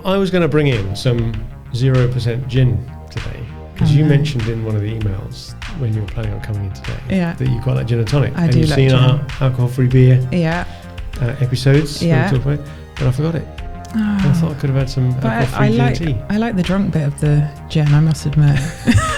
I was going to bring in some 0% gin today because you mentioned in one of the emails when you were planning on coming in today that you quite like gin and tonic. I do you've like seen gin. our alcohol-free beer episodes Yeah. where we talk about it, but I forgot it. I thought I could have had some alcohol-free gin and tea. I like the drunk bit of the gin, I must admit.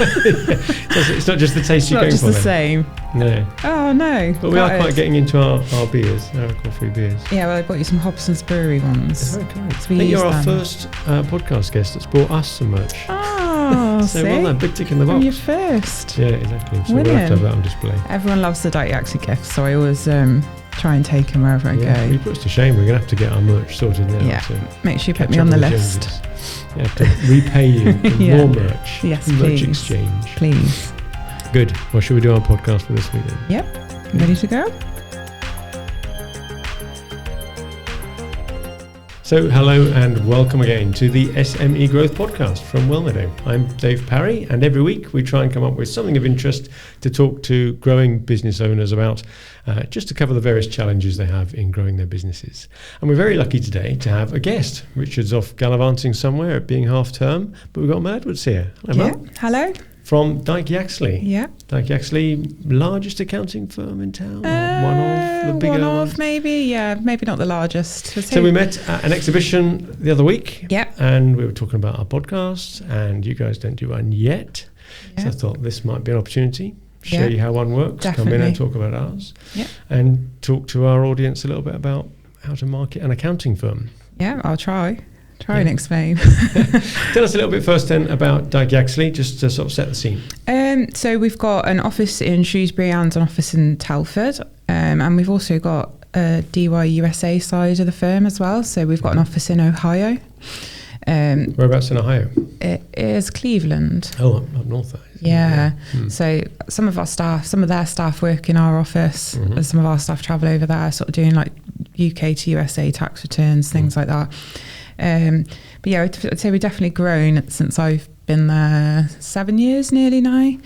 It's not just the taste you're going for. It's not just the same. No. Oh, no. But we are quite getting into our beers, our alcohol-free beers. Yeah, well, I bought you some Hobson's Brewery ones. That's very kind. So I think you're our first podcast guest that's bought us some merch. Oh, so well done, big tick in the box. From your first. Yeah, exactly. So we'll have to have that on display. Everyone loves the Dyke Yaxley gift, so I always try and take them wherever I go. You put us to shame. We're going to have to get our merch sorted now. Yeah, make sure you put me on the list. Yeah, to repay you in more merch. Yes, merch please. exchange. Please. Good. Well, should we do our podcast for this week then? Yep. Ready to go? So, hello and welcome again to the SME Growth Podcast from Wellmeadow. I'm Dave Parry, and every week we try and come up with something of interest to talk to growing business owners about, just to cover the various challenges they have in growing their businesses. And we're very lucky today to have a guest. Richard's off gallivanting somewhere, it being half term, but we've got Mel Edwards here. Hello, Mel. Hello. From Dyke Yaxley. Yeah. Dyke Yaxley, largest accounting firm in town? One of the bigger ones? Maybe. Yeah, maybe not the largest. So we met at an exhibition the other week. Yeah. And we were talking about our podcast, and you guys don't do one yet. Yeah. So I thought this might be an opportunity. Show you how one works. Definitely. Come in and talk about ours. Yeah. And talk to our audience a little bit about how to market an accounting firm. Yeah, I'll try and explain. Tell us a little bit first then about Dyke Yaxley, just to sort of set the scene. So we've got an office in Shrewsbury and an office in Telford, and we've also got a DY USA side of the firm as well. So we've got an office in Ohio. Whereabouts in Ohio? It is Cleveland. Oh, up north. Yeah. So some of their staff work in our office, and some of our staff travel over there, sort of doing like UK to USA tax returns, things like that. But yeah, I'd say we've definitely grown since I've been there 7 years nearly now.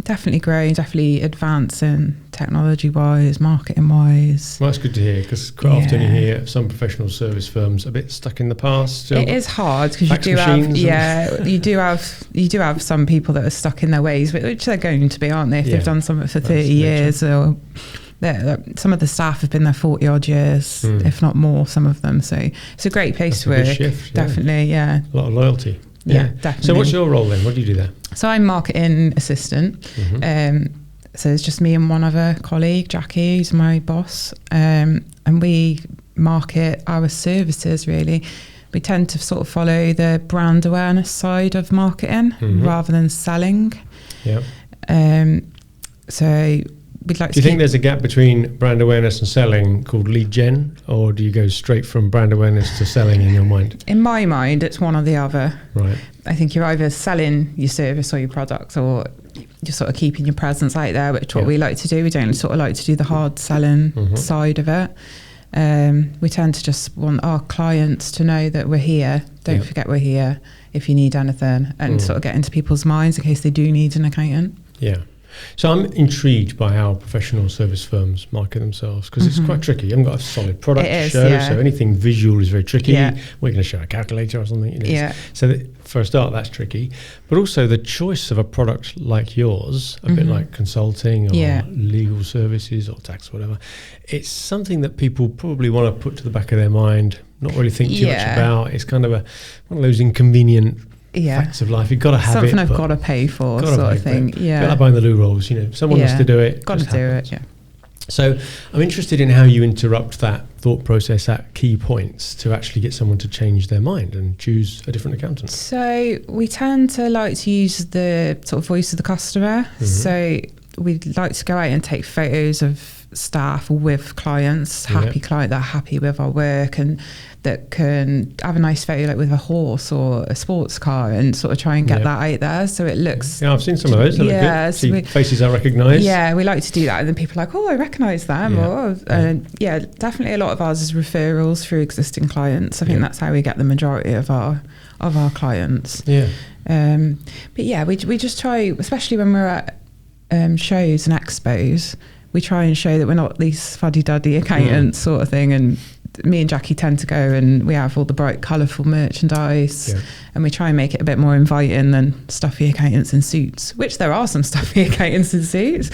Definitely growing, definitely advancing technology-wise, marketing-wise. Well, that's good to hear, because quite often you hear some professional service firms a bit stuck in the past. It is hard because you do have some people that are stuck in their ways, which they're going to be, aren't they? If they've done something for 30 years, or some of the staff have been there 40 odd years, if not more, some of them. So it's a great place to work. Good shift, definitely, yeah. A lot of loyalty. Yeah, definitely. So what's your role then? What do you do there? So I'm marketing assistant. So it's just me and one other colleague, Jackie, who's my boss. And we market our services, really. We tend to sort of follow the brand awareness side of marketing rather than selling. Yeah. So we'd like to. Do you think there's a gap between brand awareness and selling called lead gen, or do you go straight from brand awareness to selling in your mind? In my mind, it's one or the other. Right. I think you're either selling your service or your product, or you're sort of keeping your presence out there, which is what we like to do. We don't sort of like to do the hard selling side of it. We tend to just want our clients to know that we're here. Don't forget we're here if you need anything, and sort of get into people's minds in case they do need an accountant. Yeah. So I'm intrigued by how professional service firms market themselves, because it's quite tricky. You haven't got a solid product to show, so anything visual is very tricky. We're going to show a calculator or something. So for a start, that's tricky. But also the choice of a product like yours, a bit like consulting or legal services or tax or whatever, it's something that people probably want to put to the back of their mind, not really think too much about. It's kind of one of those inconvenient facts of life. You've got to have something it. I've got to pay for, sort of thing. Yeah. Like buying the loo rolls, if someone wants to do it. Got to do it, So I'm interested in how you interrupt that thought process at key points to actually get someone to change their mind and choose a different accountant. So we tend to like to use the sort of voice of the customer. So we'd like to go out and take photos of staff with clients, happy client that are happy with our work and that can have a nice photo like with a horse or a sports car and sort of try and get that out there so it looks... Yeah, I've seen some of those. They look good. See faces I recognise. Yeah, we like to do that, and then people are like, oh, I recognise them. Definitely a lot of ours is referrals through existing clients. I think that's how we get the majority of our clients. Yeah. But yeah, we just try, especially when we're at shows and expos, we try and show that we're not these fuddy-duddy accountants sort of thing, and me and Jackie tend to go and we have all the bright, colourful merchandise, and we try and make it a bit more inviting than stuffy accountants in suits, which there are some stuffy accountants in suits,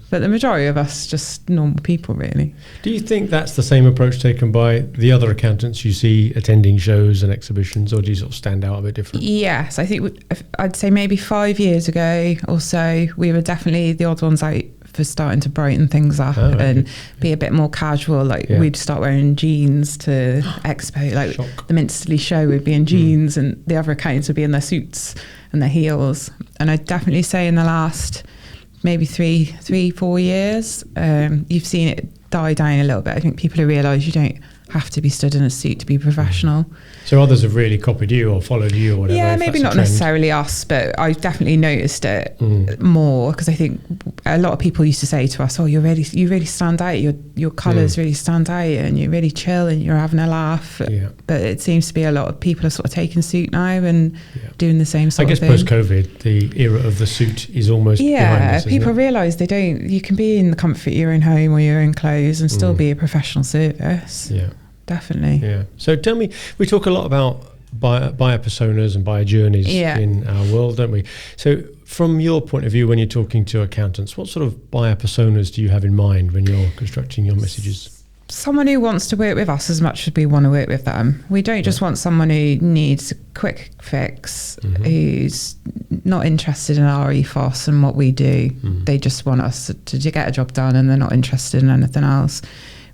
but the majority of us just normal people, really. Do you think that's the same approach taken by the other accountants you see attending shows and exhibitions, or do you sort of stand out a bit different? Yes, I think I'd say maybe 5 years ago or so, we were definitely the odd ones out for starting to brighten things up and be a bit more casual. Like we'd start wearing jeans to expo, like the Minsterley show would be in jeans and the other accountants would be in their suits and their heels. And I'd definitely say in the last maybe 3-4 years, you've seen it die down a little bit. I think people have realised you don't have to be stood in a suit to be professional. So others have really copied you or followed you or whatever? Yeah, maybe not necessarily us, but I've definitely noticed it more, because I think a lot of people used to say to us, you really stand out, your colours really stand out and you're really chill and you're having a laugh. But it seems to be a lot of people are sort of taking suit now and doing the same sort of thing. I guess post-COVID, the era of the suit is almost behind us, people realise you can be in the comfort of your own home or your own clothes and still be a professional service. Definitely. Yeah. So tell me, we talk a lot about buyer personas and buyer journeys in our world, don't we? So from your point of view, when you're talking to accountants, what sort of buyer personas do you have in mind when you're constructing your messages? Someone who wants to work with us as much as we want to work with them. We don't just want someone who needs a quick fix, who's not interested in our ethos and what we do. They just want us to get a job done and they're not interested in anything else.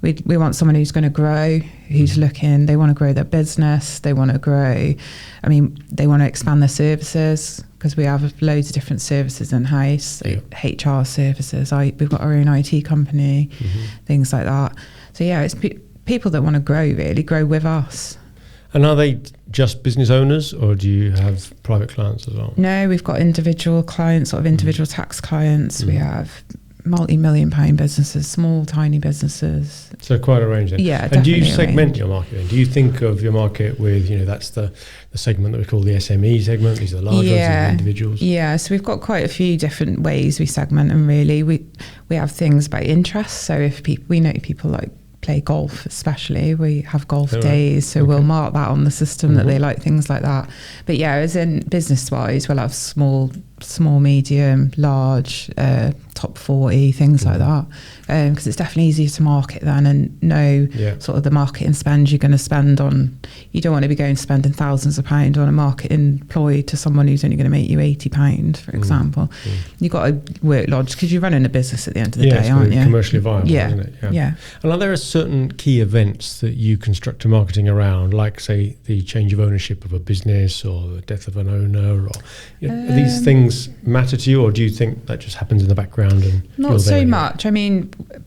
We want someone who's going to grow, who's looking, they want to grow their business, they want to grow, they want to expand their services, because we have loads of different services in-house, HR services, we've got our own IT company, things like that. So it's people that want to grow, really, grow with us. And are they just business owners, or do you have private clients as well? No, we've got individual clients, sort of individual tax clients, we have multi-million pound businesses, small, tiny businesses. So quite a range then. Yeah, and do you segment your market then? Do you think of your market with, that's the segment that we call the SME segment, these are the large ones and the individuals? Yeah, so we've got quite a few different ways we segment them, really. We have things by interest, so if we know people like play golf, especially, we have golf days, so we'll mark that on the system that they like things like that. But as in business wise, we'll have small, medium, large, top 40, things like that, because it's definitely easier to market then and know sort of the marketing spend you're going to spend on. You don't want to be going spending thousands of pounds on a marketing employee to someone who's only going to make you £80, for example. You've got to work large because you're running a business at the end of the day, aren't you? Commercially viable, isn't it? And are there certain key events that you construct a marketing around, like say the change of ownership of a business or the death of an owner, or these things matter to you, or do you think that just happens in the background? And not so much.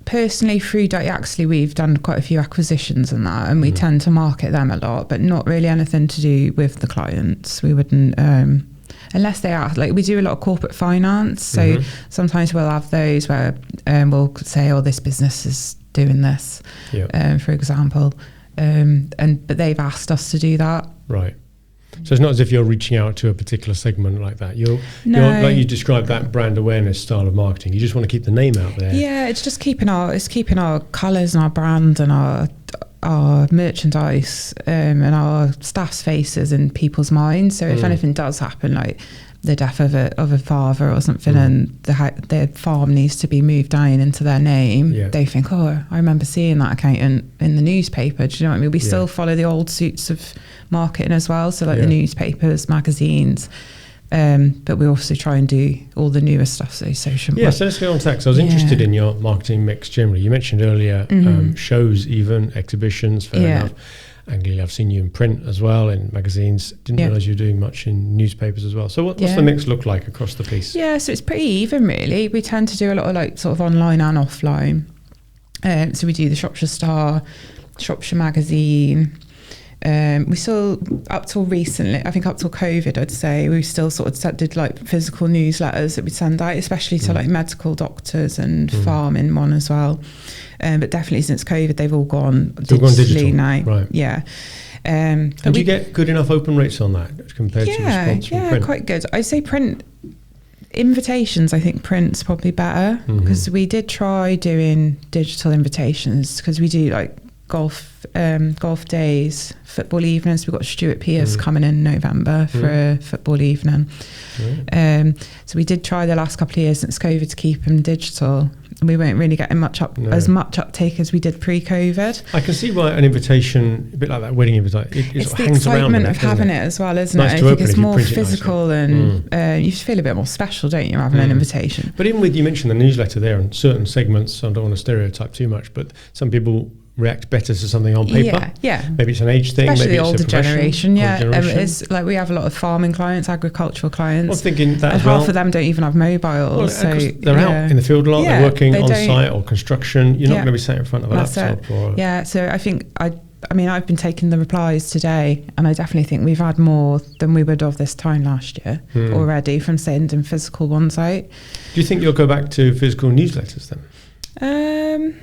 Personally, through Dyke Yaxley, we've done quite a few acquisitions and that, and we tend to market them a lot, but not really anything to do with the clients. We wouldn't, unless they are, like we do a lot of corporate finance, so sometimes we'll have those where we'll say, this business is doing this, for example, but they've asked us to do that. Right. So it's not as if you're reaching out to a particular segment like that. You're like you described that brand awareness style of marketing. You just want to keep the name out there. Yeah, it's just keeping our colours and our brand and our merchandise and our staff's faces in people's minds. So if anything does happen, like the death of a father or something, and their farm needs to be moved down into their name, they think, I remember seeing that accountant in the newspaper. Do you know what I mean? We still follow the old suits of marketing as well, so like the newspapers, magazines, but we also try and do all the newer stuff, so social. So let's go on to that, because I was interested in your marketing mix generally. You mentioned earlier shows, even exhibitions, fair enough. Anglia, I've seen you in print as well, in magazines. Didn't realise you were doing much in newspapers as well. So what's the mix look like across the piece? Yeah, so it's pretty even, really. We tend to do a lot of like sort of online and offline. So we do the Shropshire Star, Shropshire Magazine. We still, up till recently, I think up till COVID, I'd say, we still sort of did like physical newsletters that we'd send out, especially to like medical doctors and farming one as well. But definitely since COVID, they've all gone digitally now. Right. Yeah. And do you get good enough open rates on that compared to response from print? Yeah, quite good. I'd say print invitations, I think print's probably better, because we did try doing digital invitations, because we do like golf days, football evenings. We've got Stuart Pearce coming in November for a football evening. So we did try the last couple of years since COVID to keep them digital. We weren't really getting as much uptake as we did pre-COVID. I can see why an invitation, a bit like that wedding invitation, it's the excitement of having it as well, isn't it? I think it's more physical and you feel a bit more special, don't you, having an invitation. But even with, you mentioned the newsletter there, and certain segments, I don't want to stereotype too much, but some people react better to something on paper. Yeah. Maybe it's an age thing. Especially maybe the older generation. It's like we have a lot of farming clients, agricultural clients. I was thinking that and half of them don't even have mobiles. Well, so they're out in the field a lot. They're working on site or construction. You're not going to be sat in front of a laptop. So I think I mean, I've been taking the replies today, and I definitely think we've had more than we would have this time last year already from sending physical ones out. Do you think you'll go back to physical newsletters then?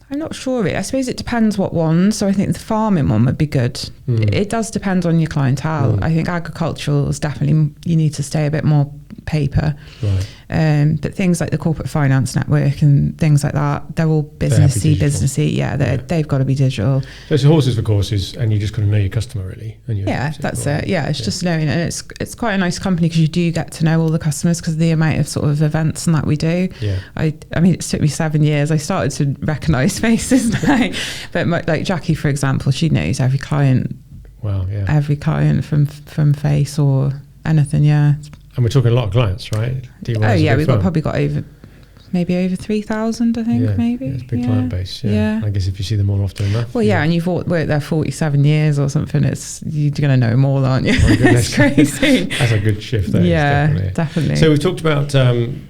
I'm not sure. I suppose it depends what one. So I think the farming one would be good. It does depend on your clientele. I think agricultural is definitely, you need to stay a bit more paper. Right. But things like the corporate finance network and things like that, they're all businessy. Yeah, they've got to be digital. So it's horses for courses, and you just got to know your customer really. And that's it. Yeah, it's just knowing, and it's quite a nice company because you do get to know all the customers because of the amount of sort of events and that we do. Yeah. I mean, it took me 7 years. I started to recognise faces now, but like Jackie, for example, she knows every client. Wow. Yeah. Every client from face or anything. Yeah. And we're talking a lot of clients, right? We've probably got over 3,000, I think, maybe. Yeah, it's a big client base, yeah. I guess if you see them more often enough. Well, and you've worked there 47 years or something, you're going to know them all, aren't you? It's crazy. That's a good shift there. Yeah, definitely. So we've talked about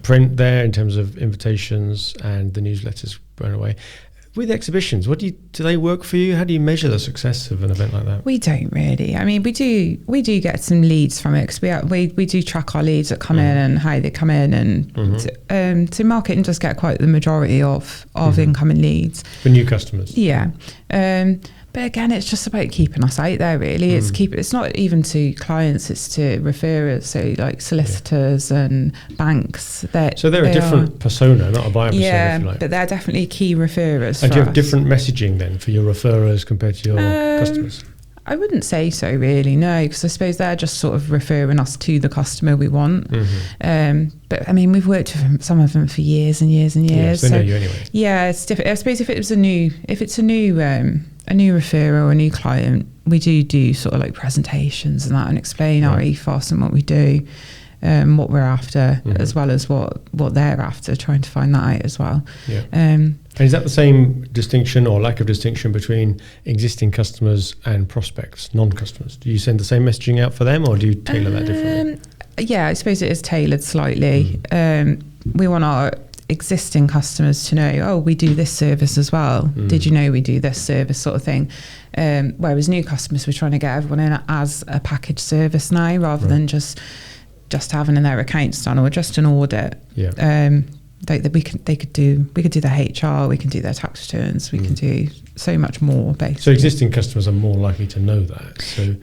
print there in terms of invitations and the newsletters going away. With exhibitions, do they work for you? How do you measure the success of an event like that? We don't really. I mean, we do get some leads from it because we do track our leads that come in and how they come in, and to market and just get quite the majority of incoming leads for new customers. Yeah. But again, it's just about keeping us out there, really. It's not even to clients, it's to referrers, so like solicitors and banks. So they're a different persona, not a buyer persona, if you like. But they're definitely key referrers. And do you have different messaging then for your referrers compared to your customers? I wouldn't say so, really, no, because I suppose they're just sort of referring us to the customer we want. But I mean, we've worked with some of them for years and years and years. Yeah, so they know you anyway. Yeah, it's different. I suppose if it's a new referrer or a new client, we do sort of like presentations and that, and explain our ethos and what we do, what we're after, as well as what they're after, trying to find that out as well. Yeah. And is that the same distinction or lack of distinction between existing customers and prospects, non-customers? Do you send the same messaging out for them, or do you tailor that differently? Yeah, I suppose it is tailored slightly. We want our existing customers to know, we do this service as well. Did you know we do this service, sort of thing? Whereas new customers, we're trying to get everyone in as a package service now, rather than just having in their accounts done or just an audit. Yeah. We could do their HR, we can do their tax returns, we can do so much more, basically. So existing customers are more likely to know that. So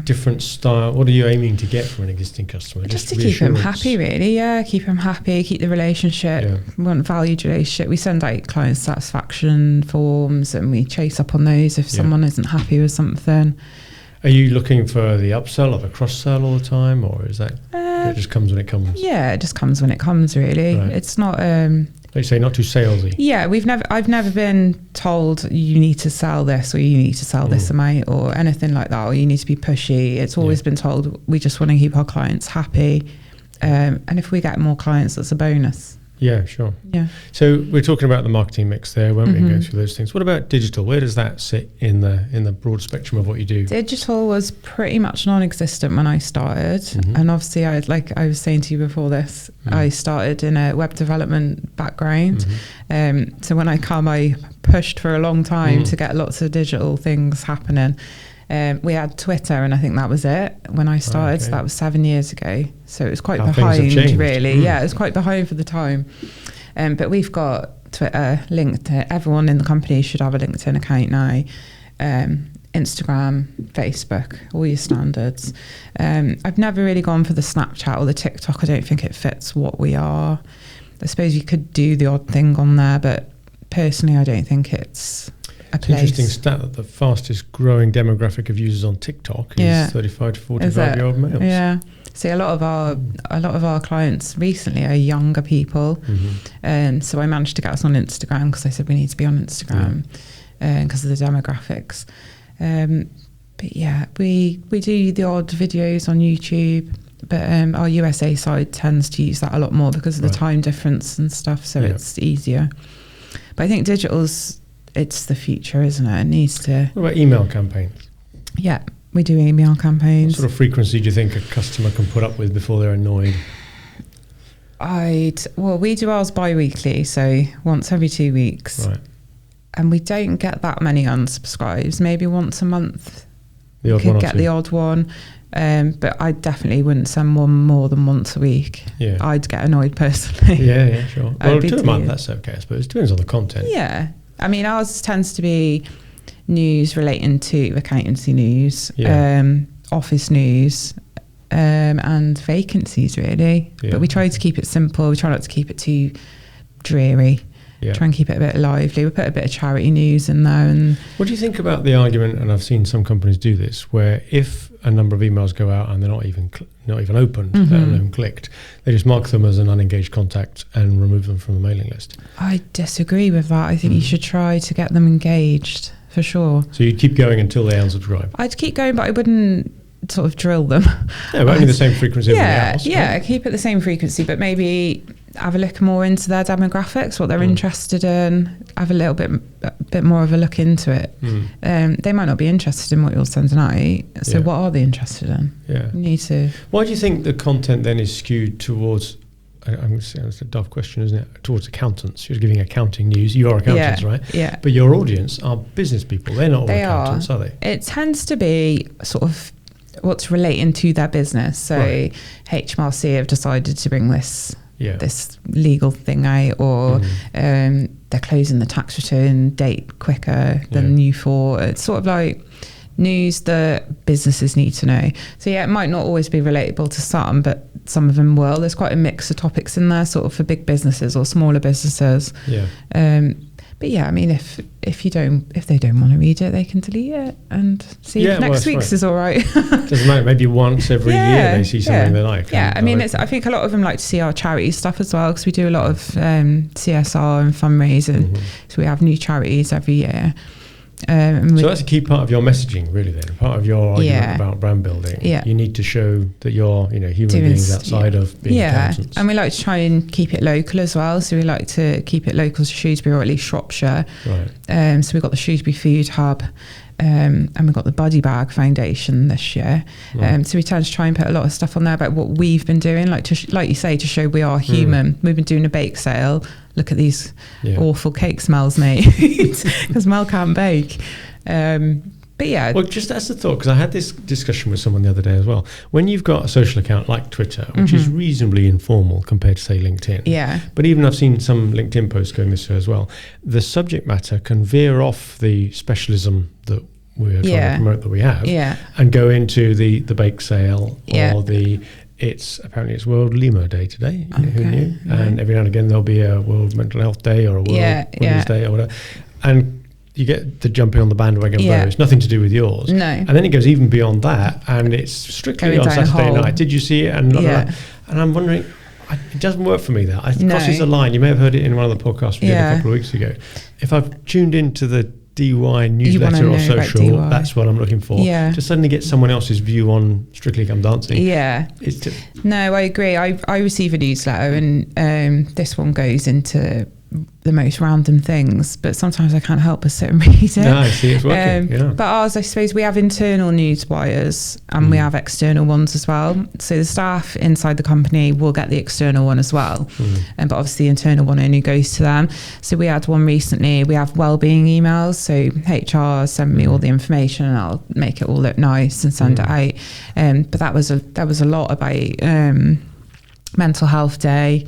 different style. What are you aiming to get from an existing customer? Just to keep them happy, really. Yeah, keep them happy, keep the relationship. Yeah. We want a valued relationship. We send out client satisfaction forms and we chase up on those if someone isn't happy with something. Are you looking for the upsell or the cross-sell all the time, or is that it just comes when it comes? Yeah, it just comes when it comes, really. Right. It's not... like you say, not too salesy. Yeah, I've never been told you need to sell this or you need to sell this amount or anything like that, or you need to be pushy. It's always been told we just want to keep our clients happy, and if we get more clients, that's a bonus. Yeah, sure. Yeah. So we're talking about the marketing mix there, weren't we, and going through those things. What about digital? Where does that sit in the broad spectrum of what you do? Digital was pretty much non-existent when I started, and obviously, I was saying to you before this, I started in a web development background. So when I pushed for a long time to get lots of digital things happening. We had Twitter, and I think that was it when I started. So that was 7 years ago. So it was quite behind, really. Yeah, it was quite behind for the time. But we've got Twitter, LinkedIn. Everyone in the company should have a LinkedIn account now. Instagram, Facebook, all your standards. I've never really gone for the Snapchat or the TikTok. I don't think it fits what we are. I suppose you could do the odd thing on there, but personally, I don't think it's a place. Interesting stat that the fastest growing demographic of users on TikTok is 35 to 45-year-old males. Yeah. See, a lot of our clients recently are younger people, so I managed to get us on Instagram because they said we need to be on Instagram because of the demographics. But yeah, we do the odd videos on YouTube, but our USA side tends to use that a lot more because of the time difference and stuff, so it's easier. But I think it's the future, isn't it? It needs to... What about email campaigns? Yeah, we do email campaigns. What sort of frequency do you think a customer can put up with before they're annoyed? We do ours bi-weekly, so once every 2 weeks. Right. And we don't get that many unsubscribes. Maybe once a month the odd we could get the odd one. But I definitely wouldn't send one more than once a week. Yeah. I'd get annoyed personally. Yeah, sure. Well, 2 a month, that's okay, I suppose. It depends on the content. Yeah. I mean, ours tends to be news relating to accountancy news, office news, and vacancies, really. Yeah. But we try to keep it simple. We try not to keep it too dreary. Yeah. Try and keep it a bit lively. We put a bit of charity news in there. And what do you think about the argument, and I've seen some companies do this, where if a number of emails go out and they're not even opened, let alone clicked, they just mark them as an unengaged contact and remove them from the mailing list? I disagree with that. I think you should try to get them engaged, for sure. So you'd keep going until they unsubscribe? I'd keep going, but I wouldn't sort of drill them. Yeah, but only the same frequency everywhere else. Yeah, keep it the same frequency, but maybe have a look more into their demographics, what they're interested in, have a little bit more of a look into it. They might not be interested in what you're sending out, so what are they interested in? Yeah. You need to... Why do you think the content then is skewed towards, I'm going to say it's a daft question, isn't it, towards accountants? You're giving accounting news. You are accountants, right? Yeah. But your audience are business people. They're not all accountants, are they? It tends to be sort of what's relating to their business. So HMRC have decided to bring this legal thing out, or they're closing the tax return date quicker than you thought. It's sort of like news that businesses need to know. So it might not always be relatable to some, but some of them will. There's quite a mix of topics in there, sort of for big businesses or smaller businesses. But I mean, if they don't want to read it, they can delete it and see if next week's is all right. Doesn't matter. Maybe once every year they see something they like. Yeah, I mean, I think a lot of them like to see our charity stuff as well, because we do a lot of CSR and fundraising. So we have new charities every year. So that's a key part of your messaging, really. Then part of your argument about brand building. Yeah. You need to show that you're, human beings outside of being accountants. And we like to try and keep it local as well. So we like to keep it local to Shrewsbury, or at least Shropshire. Right. So we've got the Shrewsbury Food Hub, and we've got the Body Bag Foundation this year. Right. So we tend to try and put a lot of stuff on there about what we've been doing, like you say, to show we are human. We've been doing a bake sale. Look at these awful cake smells, mate, because Mel can't bake. But well, just as a thought, because I had this discussion with someone the other day as well. When you've got a social account like Twitter, which is reasonably informal compared to, say, LinkedIn, but even I've seen some LinkedIn posts going this way as well, the subject matter can veer off the specialism that we're trying to promote that we have, and go into the bake sale or the... Apparently it's World Limo Day today. Who knew? Right. And every now and again there'll be a World Mental Health Day or a World Women's Day or whatever. And you get the jumping on the bandwagon of those. Nothing to do with yours. No. And then it goes even beyond that, and it's strictly on Saturday night. Did you see it? And and I'm wondering, it doesn't work for me. That crosses a line. You may have heard it in one of the podcasts we did a couple of weeks ago. If I've tuned into the DY newsletter or social, that's what I'm looking for. To suddenly get someone else's view on Strictly Come Dancing. No, I agree. I receive a newsletter, and this one goes into the most random things, but sometimes I can't help but sit and read it. No, I see it's working. But ours, I suppose, we have internal news wires and we have external ones as well. So the staff inside the company will get the external one as well, but obviously the internal one only goes to them. So we had one recently. We have wellbeing emails, so HR send me all the information and I'll make it all look nice and send it out. But that was a lot about Mental Health Day,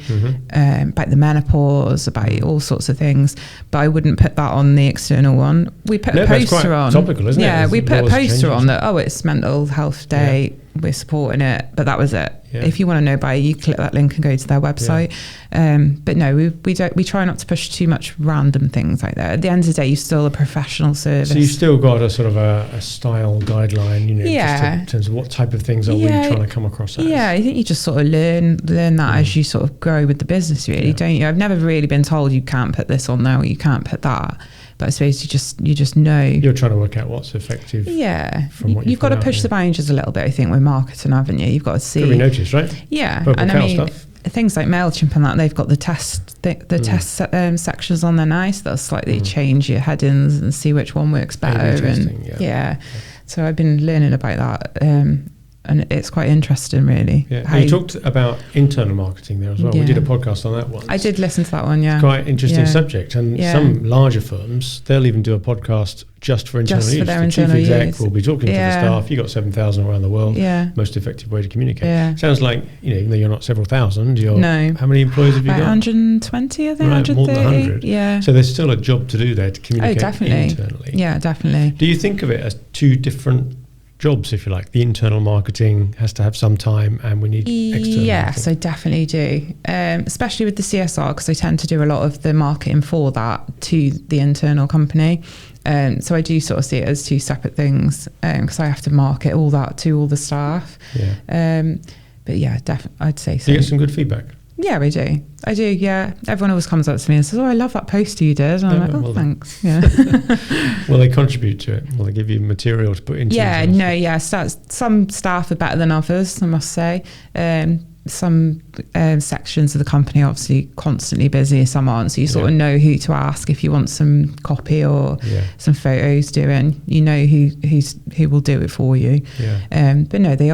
about the menopause, about all sorts of things, but I wouldn't put that on the external one. We put a poster on. Topical, isn't it? We put a poster on that. It's Mental Health Day. We're supporting it, but that was it. If you want to know about it, you click that link and go to their website. But no, we try not to push too much random things like that. At the end of the day, you're still a professional service. So you've still got a sort of a style guideline, just in terms of what type of things are we trying to come across as? Yeah, I think you just sort of learn that as you sort of grow with the business, really, don't you? I've never really been told you can't put this on there or you can't put that. But I suppose you just know. You're trying to work out what's effective. Yeah. You've got to push the boundaries a little bit, I think, with marketing, haven't you? You've got to see. Could be noticed, right? Yeah. Purple and cow stuff. Things like MailChimp and that, they've got the test sections on there now, so they'll slightly change your headings and see which one works better. So I've been learning about that. And it's quite interesting, really. Yeah. You talked about internal marketing there as well. We did a podcast on that one. I did listen to that one, It's quite interesting subject. And some larger firms, they'll even do a podcast just for internal use. The chief exec will be talking to the staff. You've got 7,000 around the world. Most effective way to communicate. Sounds like, even though you're not several thousand, how many employees have you got? 120, I think, right, 130. More than 100. Yeah. So there's still a job to do there to communicate internally. Yeah, definitely. Do you think of it as two different jobs, if you like? The internal marketing has to have some time and we need external Yes, I definitely do, especially with the CSR, because I tend to do a lot of the marketing for that to the internal company. So I do sort of see it as two separate things, because I have to market all that to all the staff. But yeah, I'd say so. Do you get some good feedback? Yeah, I do, yeah. Everyone always comes up to me and says, I love that poster you did. And I'm like, thanks. Yeah. Will they contribute to it? Will they give you material to put into it? Some staff are better than others, I must say. Some sections of the company are obviously constantly busy, some aren't, so you sort of know who to ask if you want some copy or some photos doing. You know who will do it for you. But no, they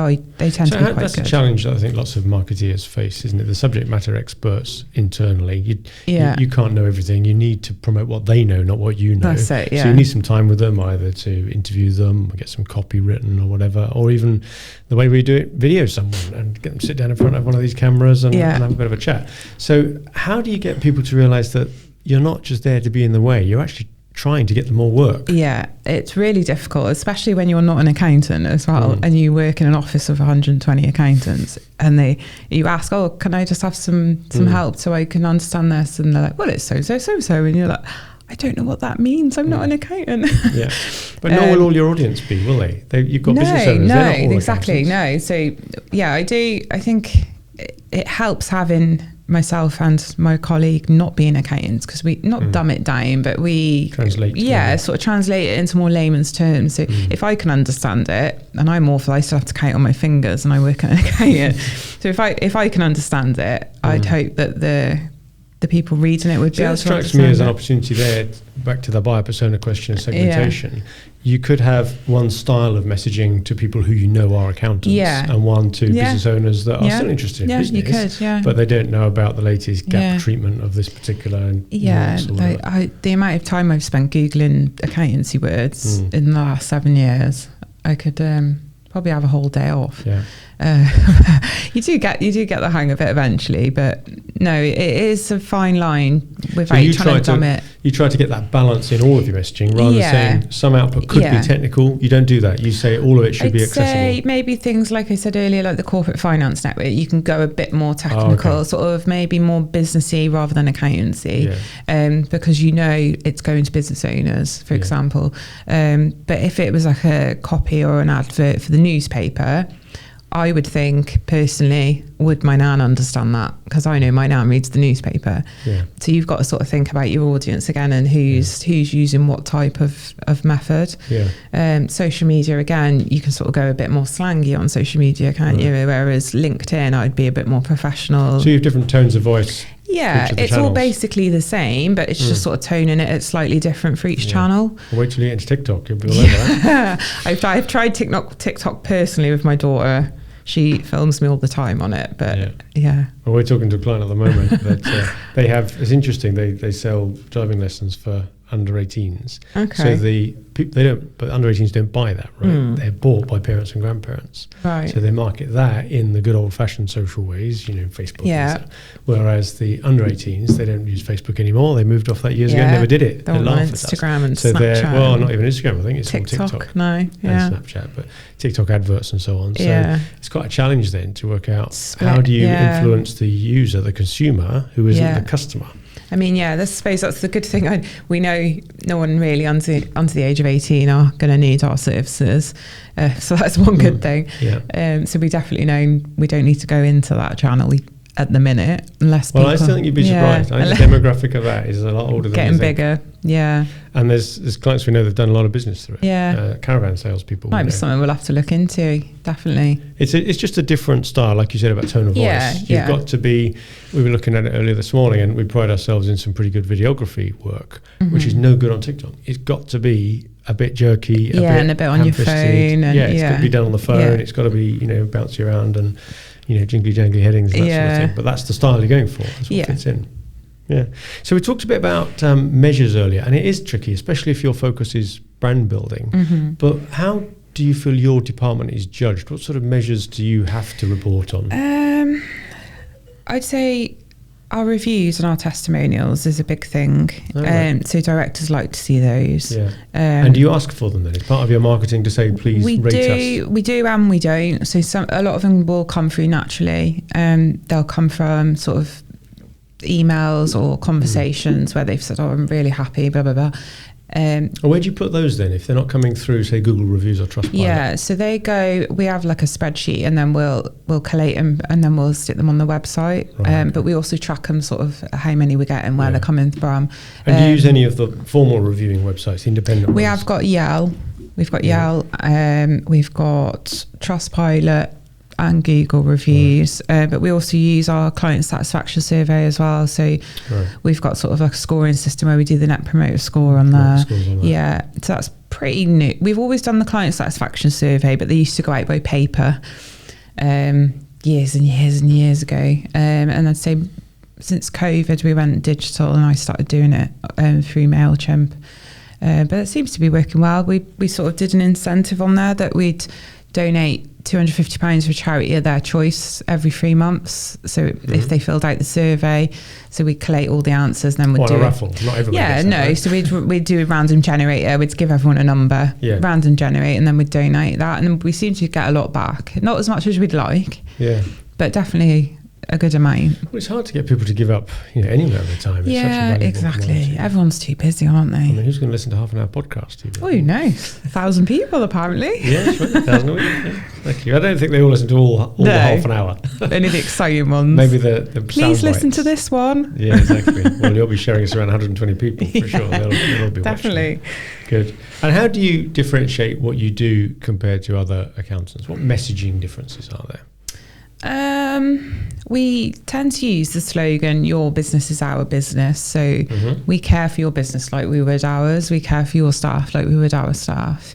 tend to be quite that's good. a challenge that I think lots of marketeers face, isn't it? The subject matter experts internally, you can't know everything. You need to promote what they know, not what you know. That's it, So you need some time with them, either to interview them or get some copy written or whatever, or even the way we do it, video someone and get them to sit down in front of one of these cameras and have a bit of a chat. So how do you get people to realise that you're not just there to be in the way, you're actually trying to get them more work? Yeah, it's really difficult, especially when you're not an accountant as well, and you work in an office of 120 accountants, and you ask, can I just have some help so I can understand this? And they're like, well, it's so, and you're like, I don't know what that means. I'm not an accountant. But nor will all your audience be, will they? You've got business owners. No, exactly. No. So yeah, I do. I think it helps having myself and my colleague not being accountants, because we not dumb it down, but we translate. Sort of translate it into more layman's terms. So if I can understand it, and I'm awful, I still have to count on my fingers, and I work in an accountant. So if I can understand it, I'd hope that the people reading it would be able to strikes me as an opportunity there, back to the buyer persona question of segmentation. You could have one style of messaging to people who you know are accountants, and one to business owners that are still interested in business, but they don't know about the latest gap treatment of this particular the amount of time I've spent Googling accountancy words in the last 7 years, I could probably have a whole day off. You do get the hang of it eventually, but no, it is a fine line without trying to dumb it. You try to get that balance in all of your messaging, rather than saying some output could be technical. You don't do that. You say all of it should be accessible. Say maybe things like I said earlier, like the corporate finance network, you can go a bit more technical, sort of maybe more businessy rather than accountancy, because it's going to business owners, for example. But if it was like a copy or an advert for the newspaper, I would think personally, would my nan understand that? Because I know my nan reads the newspaper. So you've got to sort of think about your audience again, and who's using what type of method. Social media, again, you can sort of go a bit more slangy on social media, can't you? Whereas LinkedIn, I'd be a bit more professional. So you have different tones of voice. It's all basically the same, but it's just sort of toning it slightly different for each channel. Wait till you get into TikTok, you'll be all over that. I've tried TikTok personally with my daughter. She films me all the time on it, but Well, we're talking to a client at the moment that they have. It's interesting. They sell driving lessons for under 18s. Okay. So but under 18s don't buy that, right? They're bought by parents and grandparents. Right. So they market that in the good old fashioned social ways, Facebook. Yeah. Whereas the under 18s, they don't use Facebook anymore. They moved off that years ago, never did it. They're on Instagram and so Snapchat. Well, not even Instagram, I think it's TikTok. on TikTok. No, yeah. And Snapchat, but TikTok adverts and so on. So it's quite a challenge then to work out how do you influence the user, the consumer, who isn't the customer. I mean, I suppose that's the good thing. We know no one really under the age of 18 are going to need our services. So that's one good thing. Yeah. So we definitely know we don't need to go into that channel at the minute unless people... Well, I still think you'd be surprised. I think the demographic of that is a lot older than getting bigger, And there's clients we know that have done a lot of business through it. Yeah. Caravan salespeople. Might be something we'll have to look into, definitely. It's just a different style, like you said about tone of voice. You've got to be... We were looking at it earlier this morning and we pride ourselves in some pretty good videography work, which is no good on TikTok. It's got to be a bit jerky, and a bit on your phone. And it's got to be done on the phone. It's got to be, bouncy around and... jingly jangly headings and that sort of thing. But that's the style you're going for. That's what fits in. Yeah. So we talked a bit about measures earlier, and it is tricky, especially if your focus is brand building. But how do you feel your department is judged? What sort of measures do you have to report on? I'd say our reviews and our testimonials is a big thing. So directors like to see those. Yeah. And do you ask for them then? It's part of your marketing to say, please rate us. We do and we don't. So a lot of them will come through naturally. They'll come from sort of emails or conversations where they've said, I'm really happy, blah, blah, blah. Where do you put those then if they're not coming through, say, Google reviews or Trustpilot? So they go, we have like a spreadsheet and then we'll collate them and then we'll stick them on the website. But we also track them sort of how many we get and where they're coming from. And do you use any of the formal reviewing websites, independent We ones? have got Yell. We've got Yell. We've got Trustpilot and Google reviews, but we also use our client satisfaction survey as well. So we've got sort of a scoring system where we do the net promoter score on there. So that's pretty new. We've always done the client satisfaction survey, but they used to go out by paper years and years and years ago. And I'd say since COVID we went digital and I started doing it through MailChimp. But it seems to be working well. We sort of did an incentive on there that we'd donate £250 for charity of their choice every 3 months. So if they filled out the survey, so we'd collate all the answers and then we'd do a raffle. Not everybody gets that, right? So we'd do a random generator. We'd give everyone a number, random generate, and then we'd donate that. And we seem to get a lot back. Not as much as we'd like, but definitely a good amount. Well, it's hard to get people to give up any amount of time. It's such a valuable exactly. commodity. Everyone's too busy, aren't they? I mean, who's going to listen to half an hour podcast? Oh, who knows? 1,000 people, apparently. Yeah, that's right. 1,000 a week. Yeah. Thank you. I don't think they all listen to all the half an hour. Only the exciting ones. Maybe the Please listen to this one. Yeah, exactly. Well, you'll be sharing us around 120 people for sure. They'll be definitely watching. Good. And how do you differentiate what you do compared to other accountants? What messaging differences are there? We tend to use the slogan, your business is our business. So we care for your business like we would ours. We care for your staff like we would our staff.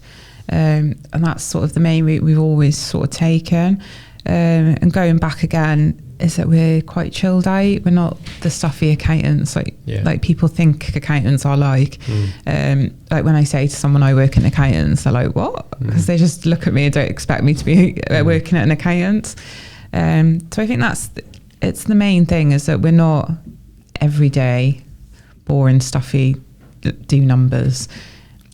And that's sort of the main route we've always sort of taken. And going back again is that we're quite chilled out. We're not the stuffy accountants like people think accountants are like. Like when I say to someone I work in accountants, they're like, what? Because they just look at me and don't expect me to be working at an accountant. So I think it's the main thing is that we're not everyday boring stuffy do numbers.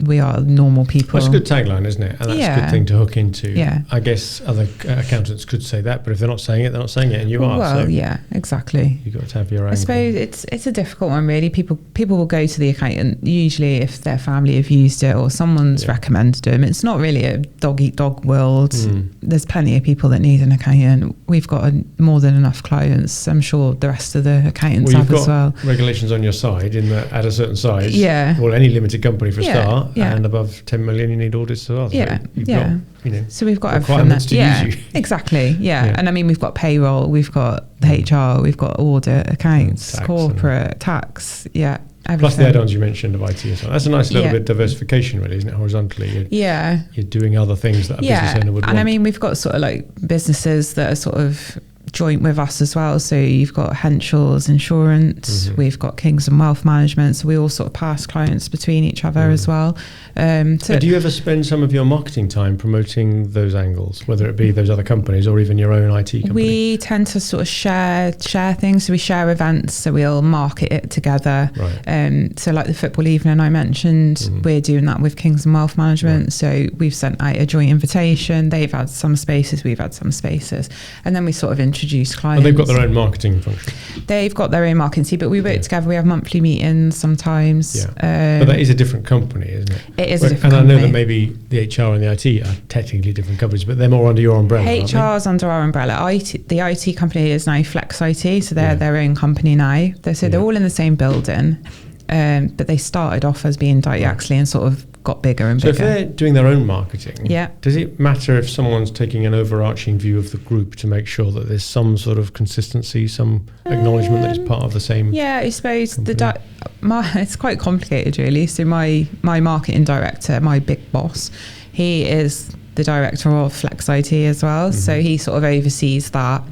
We are normal people. Well, it's a good tagline, isn't it? And that's a good thing to hook into. Yeah. I guess other accountants could say that, but if they're not saying it, they're not saying it, and you are. Well, so exactly. You've got to have your own. I suppose it's a difficult one, really. People will go to the accountant usually if their family have used it or someone's recommended them. It's not really a dog-eat-dog world. There's plenty of people that need an accountant. We've got more than enough clients. I'm sure the rest of the accountants have as well. Regulations on your side in that at a certain size. Yeah. Well, any limited company for a start. And above 10 million, you need audits as well. So so we've got everything. To use you. Exactly. Yeah. And I mean, we've got payroll, we've got the HR, we've got audit, accounts, corporate, tax. Yeah. Everything. Plus the add-ons you mentioned of IT as well. That's a nice little bit of diversification, really, isn't it? Horizontally. You're doing other things that a business owner would want. And I mean, we've got sort of like businesses that are sort of joint with us as well. So you've got Henshaw's Insurance, we've got Kings and Wealth Management. So we all sort of pass clients between each other as well. So do you ever spend some of your marketing time promoting those angles, whether it be those other companies or even your own IT company? We tend to sort of share things. So we share events, so we'll market it together. Right. So like the football evening I mentioned, we're doing that with Kings and Wealth Management. Right. So we've sent out a joint invitation. They've had some spaces, we've had some spaces. And then we sort of introduce clients. And they've got their own marketing function. They've got their own marketing team, but we work together. We have monthly meetings sometimes. Yeah. But that is a different company, isn't it? It is a different company. And I know that maybe the HR and the IT are technically different companies, but they're more under your umbrella. HR is under our umbrella. The IT company is now Flex IT, so they're their own company now. They're all in the same building, but they started off as being Dyke Yaxley and sort of got bigger and bigger. So if they're doing their own marketing, does it matter if someone's taking an overarching view of the group to make sure that there's some sort of consistency, some acknowledgement that it's part of the same? Yeah, I suppose it's quite complicated really. So my marketing director, my big boss, he is the director of Flex IT as well. So he sort of oversees that.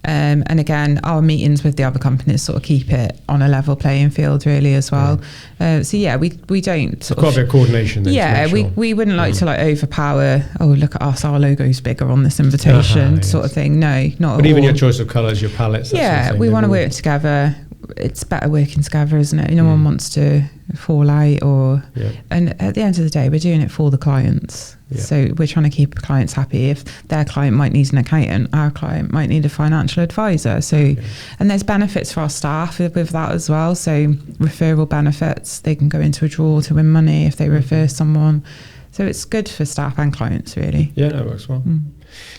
And again, our meetings with the other companies sort of keep it on a level playing field really as well. We don't sort of... Quite a bit of coordination then. Yeah, we wouldn't like to like overpower, look at us, our logo's bigger on this invitation sort of thing. No, not at all. But even your choice of colours, your palettes, we want to work together. It's better working together, isn't it? No one wants to fall out and at the end of the day, we're doing it for the clients. So we're trying to keep clients happy. If their client might need an accountant, our client might need a financial advisor. So, and there's benefits for our staff with that as well. So referral benefits, they can go into a draw to win money if they refer someone. So it's good for staff and clients really. Yeah, that works well.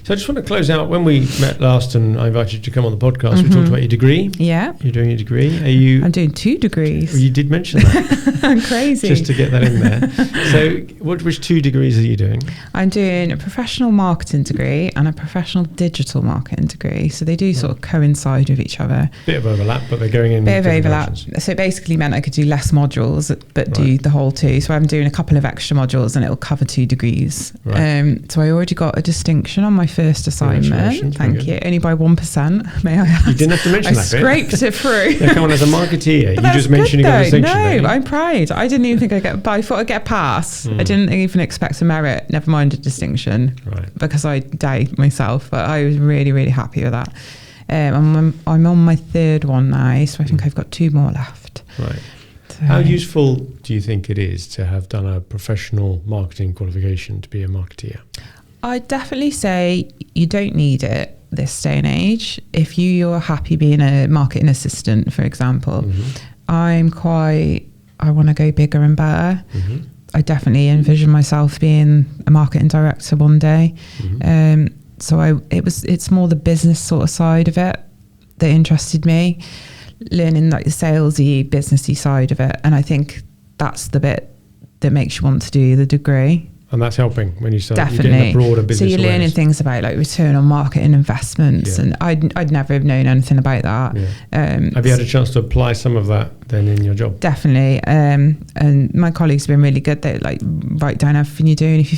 So I just want to close out. When we met last and I invited you to come on the podcast, we talked about your degree. Yeah. You're doing your degree. I'm doing 2 degrees. You did mention that. I'm crazy. Just to get that in there. So which 2 degrees are you doing? I'm doing a professional marketing degree and a professional digital marketing degree. So they do sort of coincide with each other. Bit of overlap, but they're going in. Bit of overlap. So it basically meant I could do less modules, but do the whole 2. So I'm doing a couple of extra modules and it'll cover 2 degrees. Right. So I already got a distinction on my first assignment. Thank you. Only by 1%, may I add. You didn't have to mention that bit. I scraped it through. Come on, as a marketeer, you just mentioned you got a distinction. No, I'm proud. I didn't even think I'd get, but I thought I'd get a pass. I didn't even expect a merit, never mind a distinction, because I doubt myself, but I was really, really happy with that. I'm on my 3rd one now, so I think I've got 2 more left. Right. So, how useful do you think it is to have done a professional marketing qualification to be a marketeer? I'd definitely say you don't need it this day and age. If you're happy being a marketing assistant, for example, I want to go bigger and better. I definitely envision myself being a marketing director one day. So it's more the business sort of side of it that interested me, learning like the salesy, businessy side of it. And I think that's the bit that makes you want to do the degree. And that's helping when you start Definitely. You're getting a broader business. So you're learning things about like return on marketing investments, and I'd never have known anything about that. Have you had a chance to apply some of that then in your job? Definitely. And my colleagues have been really good. They like write down everything you do, and if you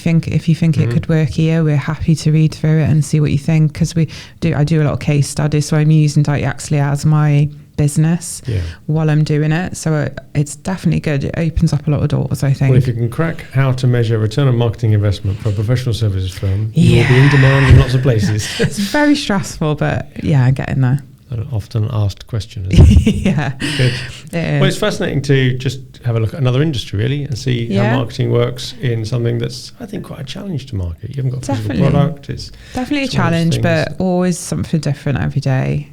think it could work here, we're happy to read through it and see what you think, because I do a lot of case studies, so I'm using Dyke Yaxley as my business while I'm doing it, so it's definitely good. It opens up a lot of doors, I think. Well, if you can crack how to measure return on marketing investment for a professional services firm, you will be in demand in lots of places. It's very stressful, but I'm getting there. An often asked question, isn't it? Good. Yeah. Well, it's fascinating to just have a look at another industry really and see how marketing works in something that's, I think, quite a challenge to market. You haven't got a physical product. It's definitely a challenge, but always something different every day.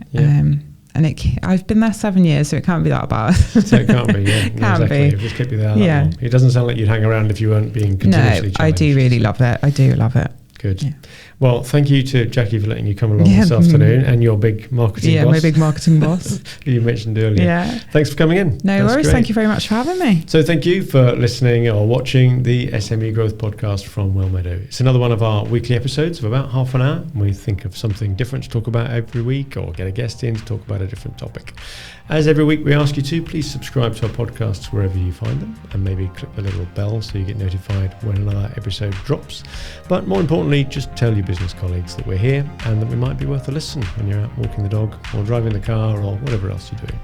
And I've been there 7 years, so it can't be that bad. So it can't be, Can't be. It just kept you there that long. It doesn't sound like you'd hang around if you weren't being continuously challenged. I do really love it. I do love it. Good. Yeah. Well, thank you to Jackie for letting you come along this afternoon, and your big marketing boss. Yeah, my big marketing boss. Who you mentioned earlier. Yeah. Thanks for coming in. No worries. Great. Thank you very much for having me. So thank you for listening or watching the SME Growth Podcast from Wellmeadow. It's another one of our weekly episodes of about half an hour. We think of something different to talk about every week, or get a guest in to talk about a different topic. As every week we ask you to, please subscribe to our podcasts wherever you find them, and maybe click the little bell so you get notified when another episode drops. But more importantly, importantly, just tell your business colleagues that we're here and that we might be worth a listen when you're out walking the dog or driving the car or whatever else you're doing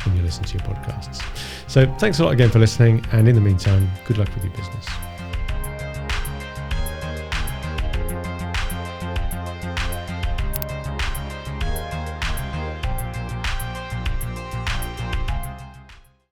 when you listen to your podcasts. So thanks a lot again for listening, and in the meantime, good luck with your business.